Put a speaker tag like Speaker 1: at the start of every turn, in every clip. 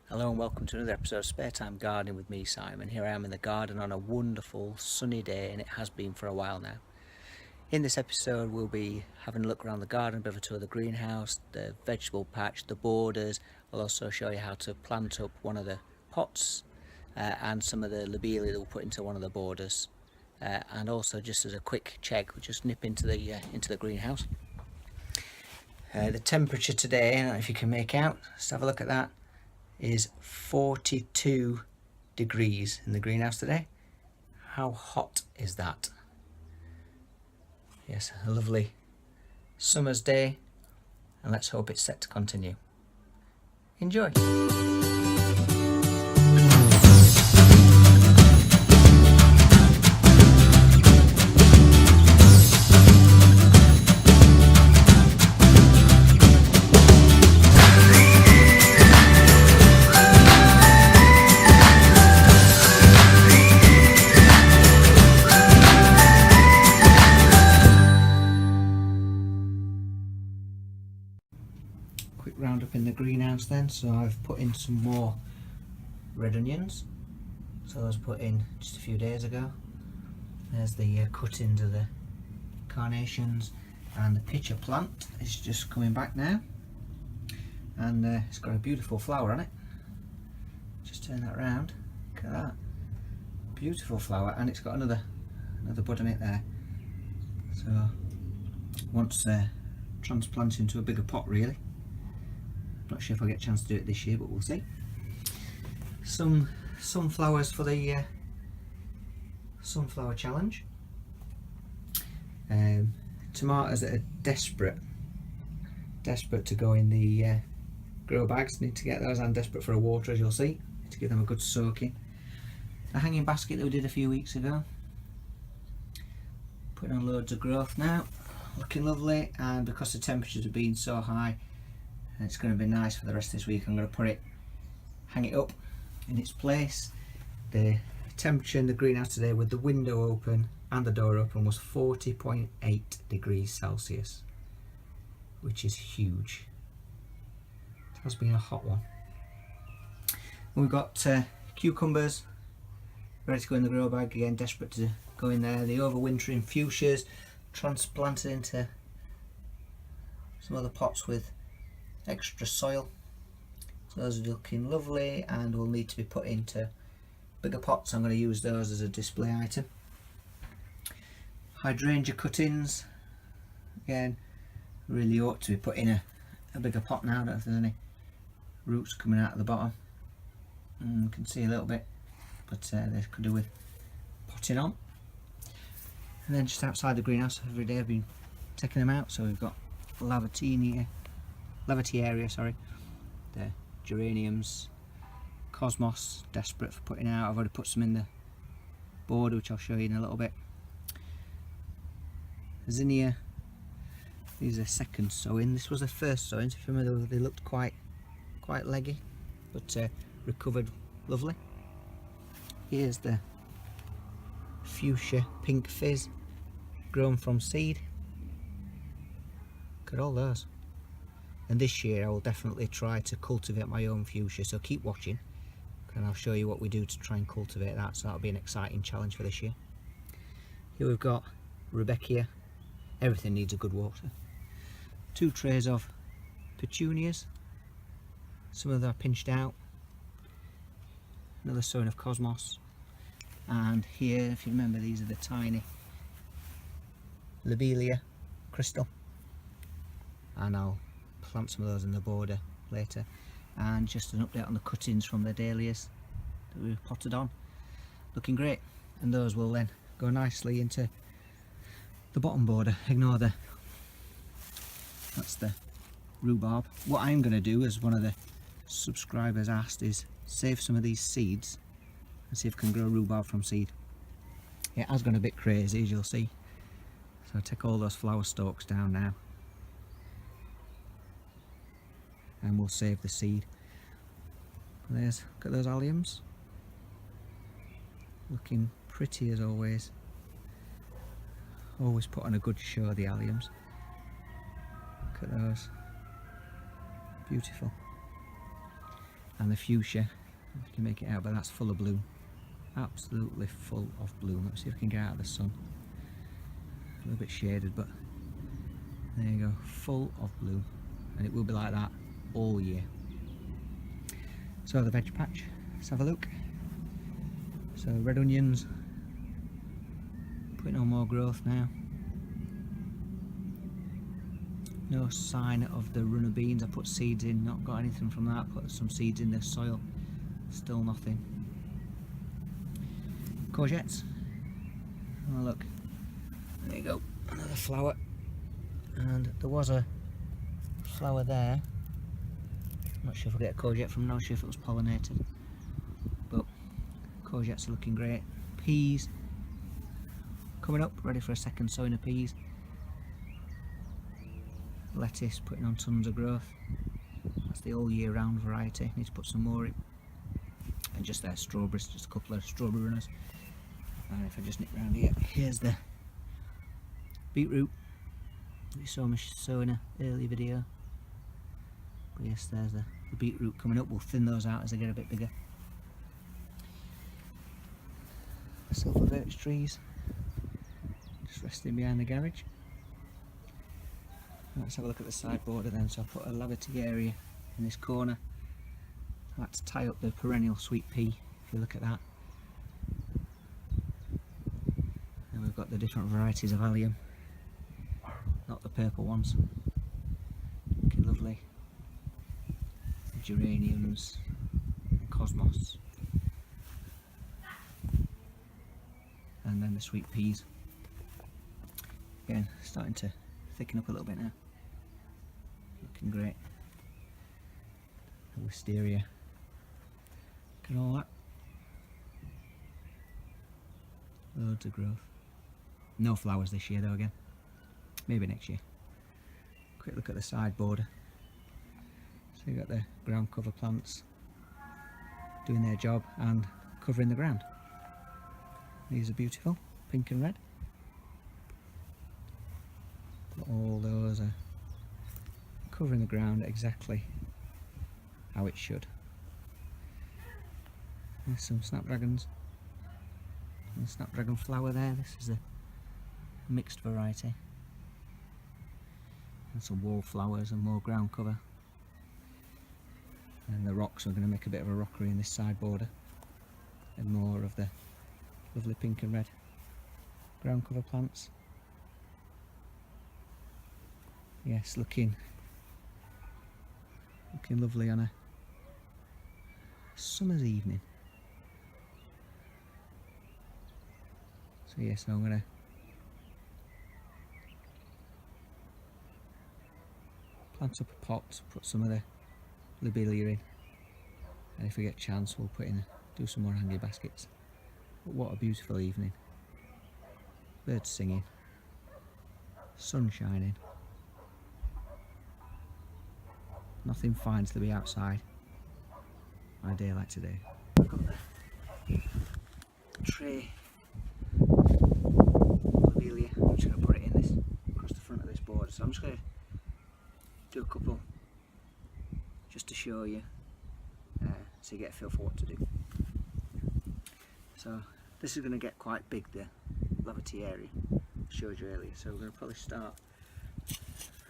Speaker 1: Hello and welcome to another episode of Spare Time Gardening with me, Simon. Here I am in the garden on a wonderful sunny day, and it has been for a while now. In this episode we'll be having a look around the garden, a bit of a tour of the greenhouse, the vegetable patch, the borders. I'll also show you how to plant up one of the pots and some of the lobelia that we'll put into one of the borders. And also, just as a quick check, we'll just nip into the greenhouse. The temperature today, I don't know if you can make out, let's have a look at that, is 42 degrees in the greenhouse today. How hot is that? Yes, a lovely summer's day, and let's hope it's set to continue. Enjoy! Quick roundup in the greenhouse then. So I've put in some more red onions, so those put in just a few days ago. There's the cuttings of the carnations, and the pitcher plant is just coming back now, and it's got a beautiful flower on it. Just turn that round, look at that, beautiful flower, and it's got another bud on it there. So wants transplanting into a bigger pot really. Not sure if I'll get a chance to do it this year, but we'll see. Some sunflowers for the sunflower challenge. Tomatoes that are desperate to go in the grow bags. Need to get those, and desperate for a water, as you'll see. Need to give them a good soaking. A hanging basket that we did a few weeks ago. Putting on loads of growth now. Looking lovely, and because the temperatures have been so high, and it's going to be nice for the rest of this week, I'm going to hang it up in its place. The temperature in the greenhouse today, with the window open and the door open, was 40.8 degrees Celsius, which is huge. It has been a hot one. And we've got cucumbers ready to go in the grow bag, again desperate to go in there. The overwintering fuchsias transplanted into some other pots with extra soil, so those are looking lovely and will need to be put into bigger pots. I'm going to use those as a display item. Hydrangea cuttings, again really ought to be put in a bigger pot now. I don't know if there's any roots coming out of the bottom. You can see a little bit, but they could do with potting on. And then just outside the greenhouse every day I've been taking them out, so we've got Lavatier, the geraniums, cosmos, desperate for putting out. I've already put some in the border, which I'll show you in a little bit. Zinnia, these are second sowing. This was the first sowing, so if you remember, they looked quite leggy, but recovered lovely. Here's the fuchsia pink fizz, grown from seed. Look at all those. And this year I will definitely try to cultivate my own fuchsia, so keep watching and I'll show you what we do to try and cultivate that, so that'll be an exciting challenge for this year. Here we've got Lobelia. Everything needs a good water. 2 trays of petunias, some of them are pinched out. Another sowing of cosmos, and here, if you remember, these are the tiny Lobelia crystal, and I'll plant some of those in the border later. And just an update on the cuttings from the dahlias that we've potted on, looking great, and those will then go nicely into the bottom border. Ignore that's the rhubarb. What I'm going to do, as one of the subscribers asked, is save some of these seeds and see if I can grow rhubarb from seed. It has gone a bit crazy, as you'll see, so I'll take all those flower stalks down now, and we'll save the seed. Look at those alliums, looking pretty as always. Always put on a good show, the alliums. Look at those, beautiful. and the fuchsia, if you can make it out, but that's full of bloom, absolutely full of bloom. Let's see if I can get out of the sun, a little bit shaded, but there you go, full of bloom, and it will be like that all year. So the veg patch, let's have a look. So red onions, putting on more growth now. No sign of the runner beans. I put seeds in, not got anything from that. Put some seeds in the soil, still nothing. Courgettes, oh look, there you go, another flower, and there was a flower there. Not sure if I get a courgette from, not sure if it was pollinated, but courgettes are looking great. Peas coming up, ready for a second sowing of peas. Lettuce putting on tons of growth. That's the all year round variety. Need to put some more in. And just there, strawberries, just a couple of strawberry runners. And if I just nip round here, here's the beetroot that you saw me sow in an earlier video. But yes, there's the beetroot coming up. We'll thin those out as they get a bit bigger. The silver birch trees just resting behind the garage. Let's have a look at the side border then. So I put a lavatier in this corner. I like to tie up the perennial sweet pea, if you look at that. And we've got the different varieties of allium, not the purple ones. Looking lovely. Geraniums, and cosmos, and then the sweet peas. Again, starting to thicken up a little bit now. Looking great. The wisteria. Look at all that. Loads of growth. No flowers this year though again. Maybe next year. Quick look at the side border. So you've got the ground cover plants doing their job and covering the ground. These are beautiful, pink and red. But all those are covering the ground exactly how it should. There's some snapdragons. And the snapdragon flower there. This is the mixed variety. And some wallflowers and more ground cover. And the rocks are going to make a bit of a rockery in this side border. And more of the lovely pink and red ground cover plants. Yes, looking lovely on a summer's evening. So yes, I'm going to plant up a pot, put some of the Lobelia in, and if we get a chance we'll put in, do some more hanging baskets. But what a beautiful evening. Birds singing, sun shining. Nothing fines to be outside on a day like today. I've got the tray Lobelia. I'm just going to put it in this across the front of this board. So I'm just going to do a couple just to show you, so you get a feel for what to do. So this is going to get quite big, the lavatier I showed you earlier. So we're going to probably start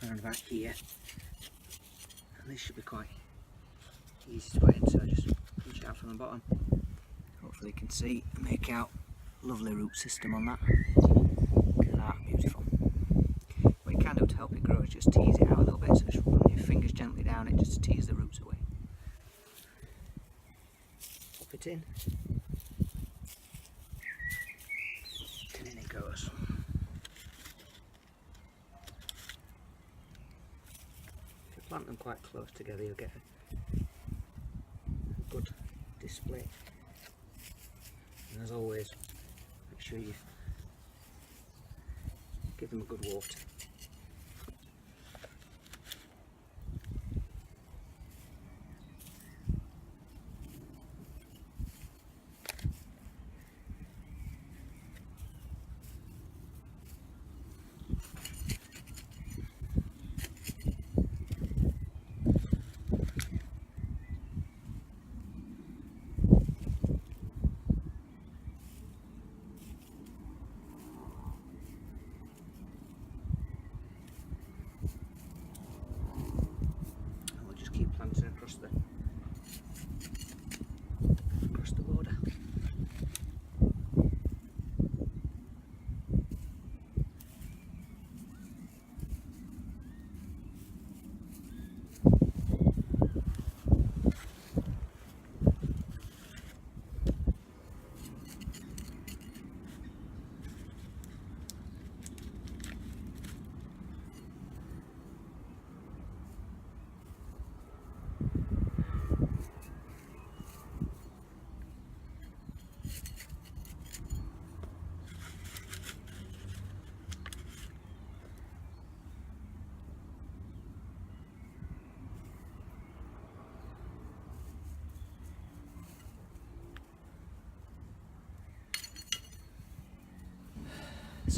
Speaker 1: around about here. This should be quite easy to put in, so just push it out from the bottom. Hopefully you can see and make out lovely root system on that. Look at that, beautiful. What you can do to help it grow is just tease it out a little bit, so just run your fingers gently down it just to tease the roots away. Pop it in. And in it goes. Plant them quite close together, you'll get a good display. And as always, make sure you give them a good water.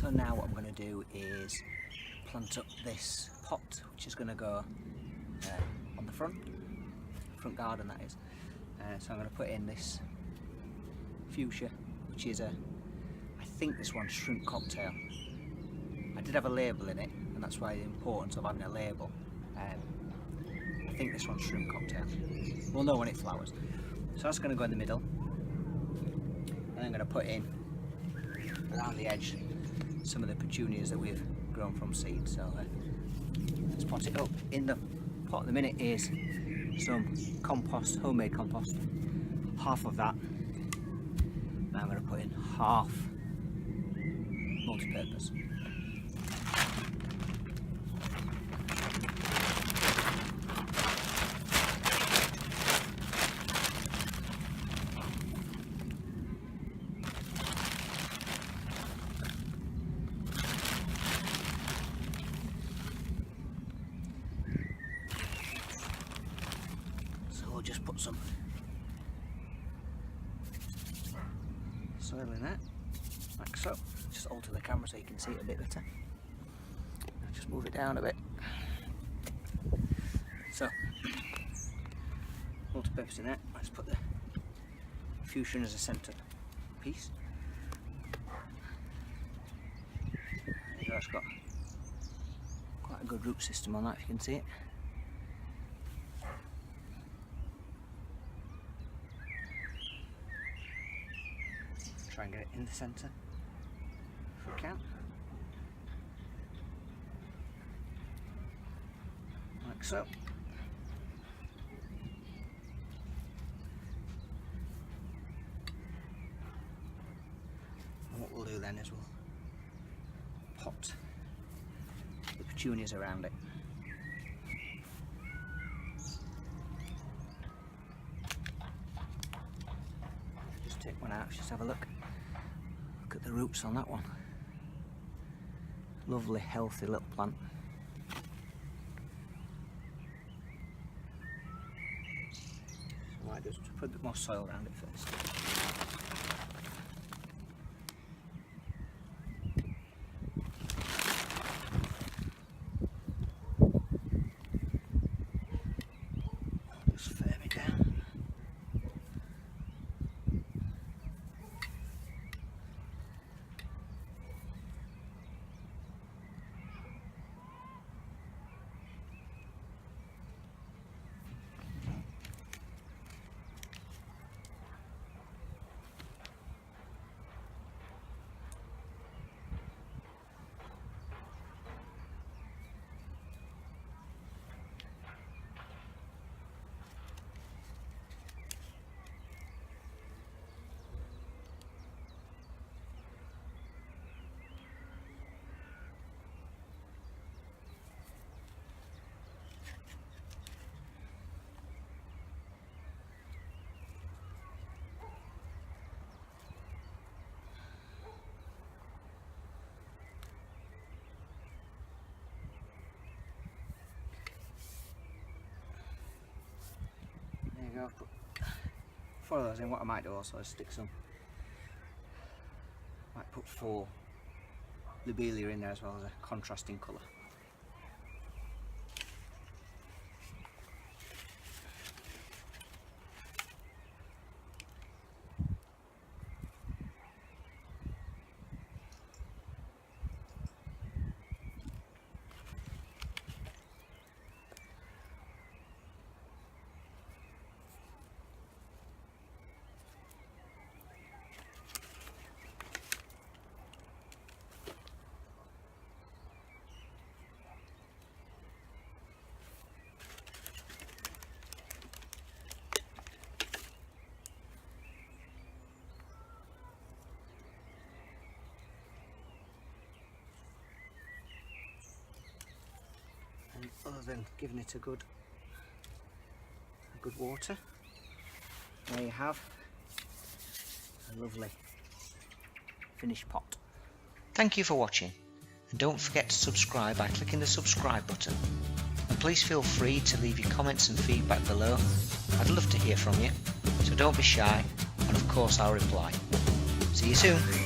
Speaker 1: So now what I'm going to do is plant up this pot, which is going to go on the front garden, that is. So I'm going to put in this fuchsia, which is I think this one's shrimp cocktail. I did have a label in it, and that's why the importance of having a label. I think this one's shrimp cocktail. We'll know when it flowers. So that's going to go in the middle, and I'm going to put in around the edge some of the petunias that we've grown from seed. So let's pot it up. In the pot at the minute is some compost, homemade compost, half of that. Now I'm going to put in half multi-purpose. We'll just put some soil in there, like so. Just alter the camera so you can see it a bit better. Just move it down a bit. So, multi-purpose in there. Let's put the fuchsia as a centre piece. There you go, it's got quite a good root system on that, if you can see it. Try and get it in the centre if we can. Like so. And what we'll do then is we'll pot the petunias around it. Just take one out, just have a look. Look at the roots on that one. Lovely, healthy little plant. So I just put a bit more soil around it first. Just firm it down. There you go. Put 4 of those in. What I might do also is stick some, might put 4 Lobelia in there as well as a contrasting colour. And other than giving it a good water, there you have a lovely finished pot.
Speaker 2: Thank you for watching, and don't forget to subscribe by clicking the subscribe button. And please feel free to leave your comments and feedback below. I'd love to hear from you, so don't be shy, and of course I'll reply. See you soon.